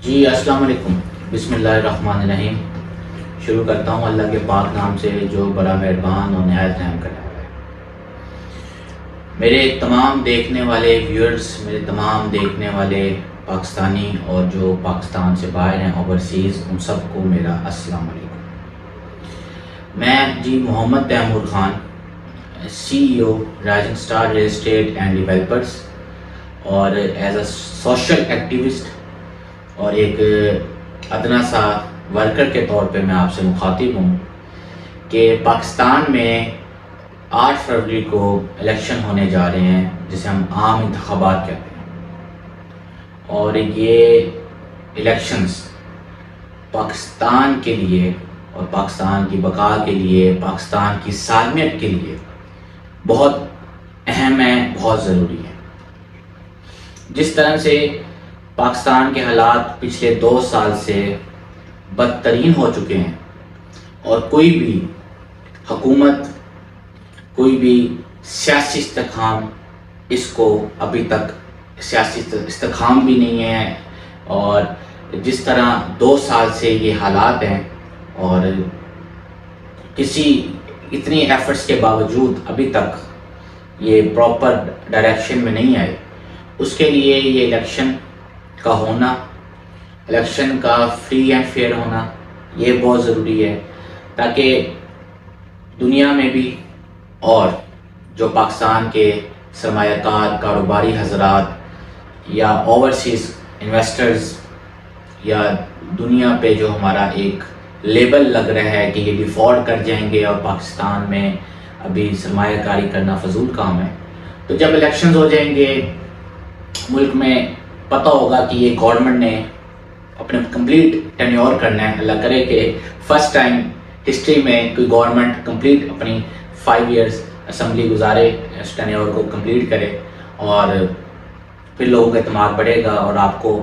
جی السلام علیکم، بسم اللہ الرحمن الرحیم۔ شروع کرتا ہوں اللہ کے پاک نام سے جو بڑا مہربان اور نہایت رحم کرنے والا ہے۔ میرے تمام دیکھنے والے ویورز، میرے تمام دیکھنے والے پاکستانی اور جو پاکستان سے باہر ہیں اوورسیز، ان سب کو میرا السلام علیکم۔ میں جی Muhammad Taimur Khan, CEO rising star real estate and developers, اور ایز اے سوشل ایکٹیوسٹ اور ایک ادنا سا ورکر کے طور پہ میں آپ سے مخاطب ہوں کہ پاکستان میں 8 فروری کو الیکشن ہونے جا رہے ہیں، جسے ہم عام انتخابات کہتے ہیں، اور یہ الیکشنز پاکستان کے لیے اور پاکستان کی بقا کے لیے، پاکستان کی سالمیت کے لیے بہت اہم ہے، بہت ضروری ہے۔ جس طرح سے پاکستان کے حالات پچھلے 2 سال سے بدترین ہو چکے ہیں، اور کوئی بھی حکومت، کوئی بھی سیاسی استحکام اس کو ابھی تک سیاسی استحکام بھی نہیں ہے، اور جس طرح 2 سال سے یہ حالات ہیں اور کسی اتنی ایفرٹس کے باوجود ابھی تک یہ پراپر ڈائریکشن میں نہیں آئے، اس کے لیے یہ الیکشن کا ہونا، الیکشن کا فری اینڈ فیئر ہونا، یہ بہت ضروری ہے، تاکہ دنیا میں بھی اور جو پاکستان کے سرمایہ کار، کاروباری حضرات یا اوورسیز انویسٹرز، یا دنیا پہ جو ہمارا ایک لیبل لگ رہا ہے کہ یہ ڈیفالٹ کر جائیں گے اور پاکستان میں ابھی سرمایہ کاری کرنا فضول کام ہے، تو جب الیکشنز ہو جائیں گے، ملک میں پتہ ہوگا کہ یہ گورنمنٹ نے اپنے کمپلیٹ ٹینیور کرنا ہے۔ اللہ کرے کہ فرسٹ ٹائم ہسٹری میں کوئی گورنمنٹ کمپلیٹ اپنی 5 ایئرس اسمبلی گزارے، اس ٹینیور کو کمپلیٹ کرے، اور پھر لوگوں کا اعتماد بڑھے گا، اور آپ کو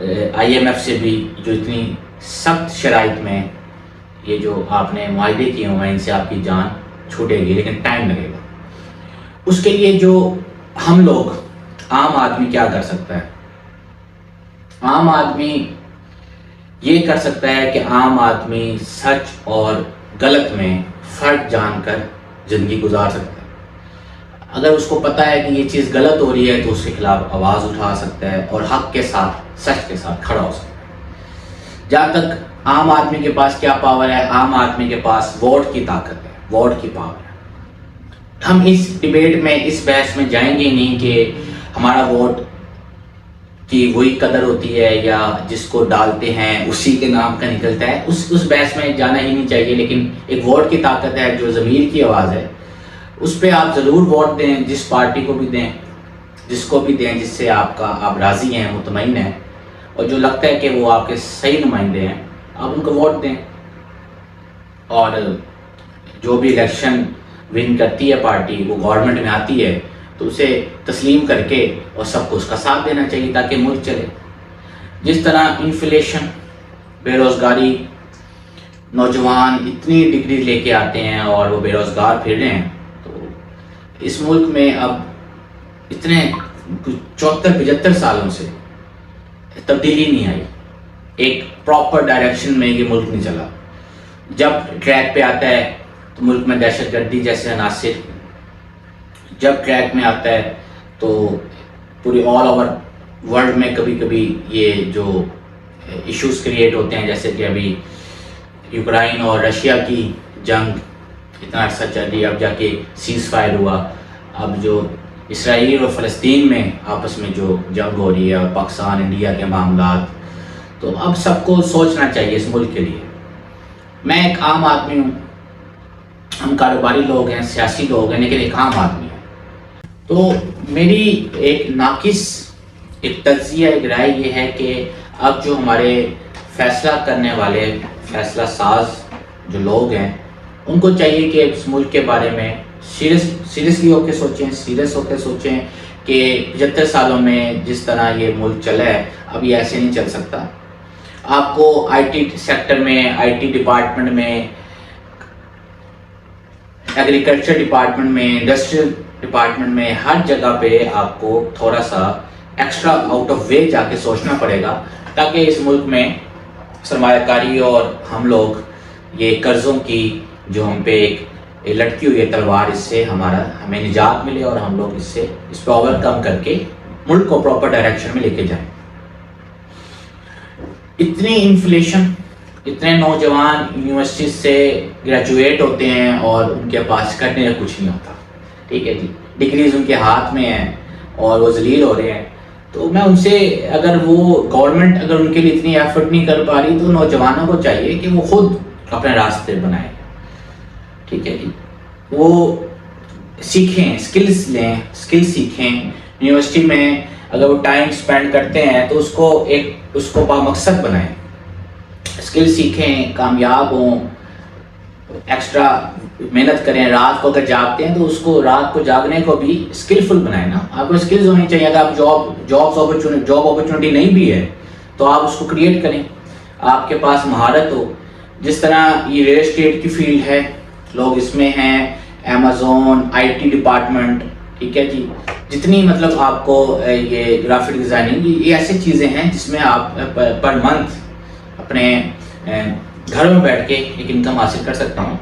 IMF سے بھی جو اتنی سخت شرائط میں یہ جو آپ نے معاہدے کیے ہوئے ہیں، ان سے آپ کی جان چھوٹے گی، لیکن ٹائم لگے گا۔ اس کے لیے جو ہم لوگ، عام آدمی کیا کر سکتا ہے؟ عام آدمی یہ کر سکتا ہے کہ عام آدمی سچ اور غلط میں فرق جان کر زندگی گزار سکتا ہے۔ اگر اس کو پتہ ہے کہ یہ چیز غلط ہو رہی ہے تو اس کے خلاف آواز اٹھا سکتا ہے اور حق کے ساتھ، سچ کے ساتھ کھڑا ہو سکتا ہے۔ جہاں تک عام آدمی کے پاس کیا پاور ہے، عام آدمی کے پاس ووٹ کی طاقت ہے، ووٹ کی پاور ہے۔ ہم اس ڈیبیٹ میں، اس بحث میں جائیں گے نہیں کہ ہمارا ووٹ کی وہی قدر ہوتی ہے یا جس کو ڈالتے ہیں اسی کے نام کا نکلتا ہے، اس بحث میں جانا ہی نہیں چاہیے، لیکن ایک ووٹ کی طاقت ہے جو ضمیر کی آواز ہے، اس پہ آپ ضرور ووٹ دیں، جس پارٹی کو بھی دیں، جس کو بھی دیں، جس سے آپ راضی ہیں، مطمئن ہیں، اور جو لگتا ہے کہ وہ آپ کے صحیح نمائندے ہیں، آپ ان کو ووٹ دیں۔ اور جو بھی الیکشن ون کرتی ہے پارٹی، وہ گورنمنٹ میں آتی ہے، تو اسے تسلیم کر کے اور سب کو اس کا ساتھ دینا چاہیے تاکہ ملک چلے۔ جس طرح انفلیشن، بے روزگاری، نوجوان اتنی ڈگری لے کے آتے ہیں اور وہ بے روزگار پھر رہے ہیں، تو اس ملک میں اب اتنے 74-75 سالوں سے تبدیلی نہیں آئی، ایک پراپر ڈائریکشن میں یہ ملک نہیں چلا۔ جب ٹریک پہ آتا ہے تو ملک میں دہشت گردی جیسے عناصر، جب ٹریک میں آتا ہے تو پوری آل اوور ورلڈ میں کبھی کبھی یہ جو ایشوز کریٹ ہوتے ہیں، جیسے کہ ابھی یوکرائن اور رشیا کی جنگ اتنا عرصہ چل رہی ہے، اب جا کے سیز فائر ہوا، اب جو اسرائیل اور فلسطین میں آپس میں جو جنگ ہو رہی ہے، اور پاکستان انڈیا کے معاملات، تو اب سب کو سوچنا چاہیے اس ملک کے لیے۔ میں ایک عام آدمی ہوں، ہم کاروباری لوگ ہیں، سیاسی لوگ ہیں، لیکن ایک عام آدمی ہے، تو میری ایک ناقص ایک تجزیہ، ایک رائے یہ ہے کہ اب جو ہمارے فیصلہ کرنے والے، فیصلہ ساز جو لوگ ہیں، ان کو چاہیے کہ اس ملک کے بارے میں سیریسلی ہو کے سوچیں، سیریس ہو کے سوچیں کہ 75 سالوں میں جس طرح یہ ملک چلا ہے، اب یہ ایسے نہیں چل سکتا۔ آپ کو IT سیکٹر میں، IT ڈپارٹمنٹ میں، ایگریکلچر ڈپارٹمنٹ میں، انڈسٹریل ڈپارٹمنٹ میں، ہر جگہ پہ آپ کو تھوڑا سا ایکسٹرا آؤٹ آف وے جا کے سوچنا پڑے گا، تاکہ اس ملک میں سرمایہ کاری اور ہم لوگ یہ قرضوں کی جو ہم پہ ایک لٹکی ہوئی ہے تلوار، اس سے ہمیں نجات ملے اور ہم لوگ اس پہ اوور کم کر کے ملک کو پراپر ڈائریکشن میں لے کے جائیں۔ اتنی انفلیشن، اتنے نوجوان یونیورسٹی سے گریجویٹ ہوتے ہیں اور ان کے پاس کرنے کا کچھ نہیں ہوتا، ٹھیک ہے جی، ڈگریز ان کے ہاتھ میں ہیں اور وہ ذلیل ہو رہے ہیں۔ تو میں ان سے، اگر وہ گورنمنٹ اگر ان کے لیے اتنی ایفرٹ نہیں کر پا رہی تو نوجوانوں کو چاہیے کہ وہ خود اپنے راستے بنائیں، ٹھیک ہے جی، وہ سیکھیں، سکلز لیں، سکل سیکھیں۔ یونیورسٹی میں اگر وہ ٹائم سپینڈ کرتے ہیں تو اس کو بامقصد بنائیں، سکل سیکھیں، کامیاب ہوں، ایکسٹرا محنت کریں۔ رات کو اگر جاگتے ہیں تو اس کو رات کو جاگنے کو بھی اسکلفل بنائیں نا، آپ کو اسکلز ہونی چاہیے۔ اگر آپ جاب اپرچونٹی نہیں بھی ہے تو آپ اس کو کریٹ کریں، آپ کے پاس مہارت ہو۔ جس طرح یہ ریل اسٹیٹ کی فیلڈ ہے، لوگ اس میں ہیں، ایمیزون، آئی ٹی ڈپارٹمنٹ، ٹھیک ہے جی، جتنی مطلب آپ کو یہ گرافک ڈیزائننگ، یہ ایسی چیزیں ہیں جس میں آپ پر منتھ اپنے گھر میں بیٹھ کے ایک انکم حاصل کر سکتا ہوں۔